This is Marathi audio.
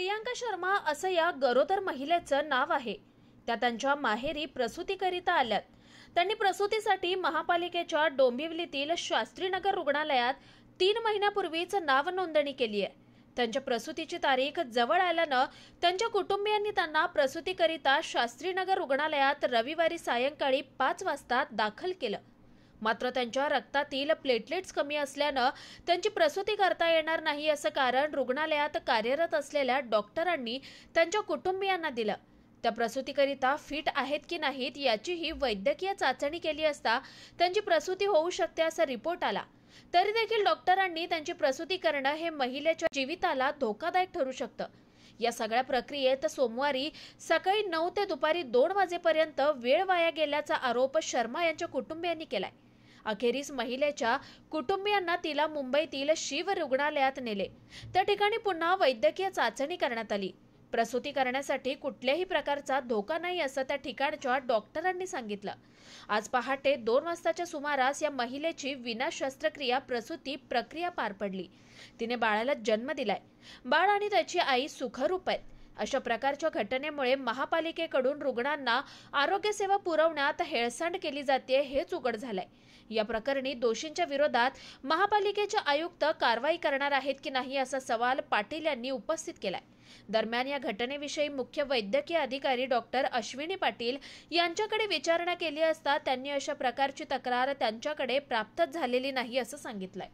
प्रियांका शर्मा असं या गरोदर महिलेचं नाव आहे। त्या त्यांच्या माहेरी प्रसूतीकरिता आल्यात। त्यांनी प्रसूतीसाठी महापालिकेच्या डोंबिवलीतील शास्त्रीनगर रुग्णालयात 3 महिन्यापूर्वीच नाव नोंदणी केली आहे। त्यांच्या प्रसूतीची तारीख जवळ आल्यानं त्यांच्या कुटुंबियांनी त्यांना प्रसूतीकरिता शास्त्रीनगर रुग्णालयात रविवारी सायंकाळी 5 वाजता दाखल केलं। मात्र त्यांच्या रक्तातील प्लेटलेट्स कमी असल्यानं त्यांची प्रसूती करता येणार नाही असं कारण रुग्णालयात कार्यरत असलेल्या डॉक्टरांनी त्यांच्या कुटुंबियांना दिलं। त्या प्रसूतीकरिता फिट आहेत की नाहीत याचीही वैद्यकीय चाचणी केली असता त्यांची प्रसूती होऊ शकते असा रिपोर्ट आला। तरी देखील डॉक्टरांनी त्यांची प्रसूती करणं हे महिलेच्या जीविताला धोकादायक ठरू शकतं। या सगळ्या प्रक्रियेत सोमवारी सकाळी 9 ते दुपारी 2 वाजेपर्यंत वेळ वाया गेल्याचा आरोप शर्मा यांच्या कुटुंबियांनी केलाय। अखेरीस महिलेच्या कुटुंबियांना तिला मुंबईतील शिव रुग्णालयात नेले। त्या ठिकाणी पुन्हा वैद्यकीय चाचणी करण्यात आली। प्रसूती करण्यासाठी कुठल्याही प्रकारचा धोका नाही असं त्या ठिकाणच्या डॉक्टरांनी सांगितलं। आज पहाटे 2 वाजताच्या सुमारास या महिलेची विना शस्त्रक्रिया प्रसूती प्रक्रिया पार पडली। तिने बाळाला जन्म दिलाय। बाळ आणि त्याची आई सुखरूप आहेत। अशा प्रकारच्या घटनेमुळे महापालिकेकडून रुग्णांना आरोग्य सेवा पुरवण्यात हेळसांड केली जाते हेच उघड झालंय। या प्रकरणी दोषींच्या विरोधात महापालिकेचे आयुक्त कारवाई करणार आहेत की नाही असा सवाल पाटील यांनी उपस्थित केलाय। दरम्यान या घटनेविषयी मुख्य वैद्यकीय अधिकारी डॉक्टर अश्विनी पाटील यांच्याकडे विचारणा केली असता त्यांनी अशा प्रकारची तक्रार त्यांच्याकडे प्राप्त झालेली नाही असं सांगितलंय।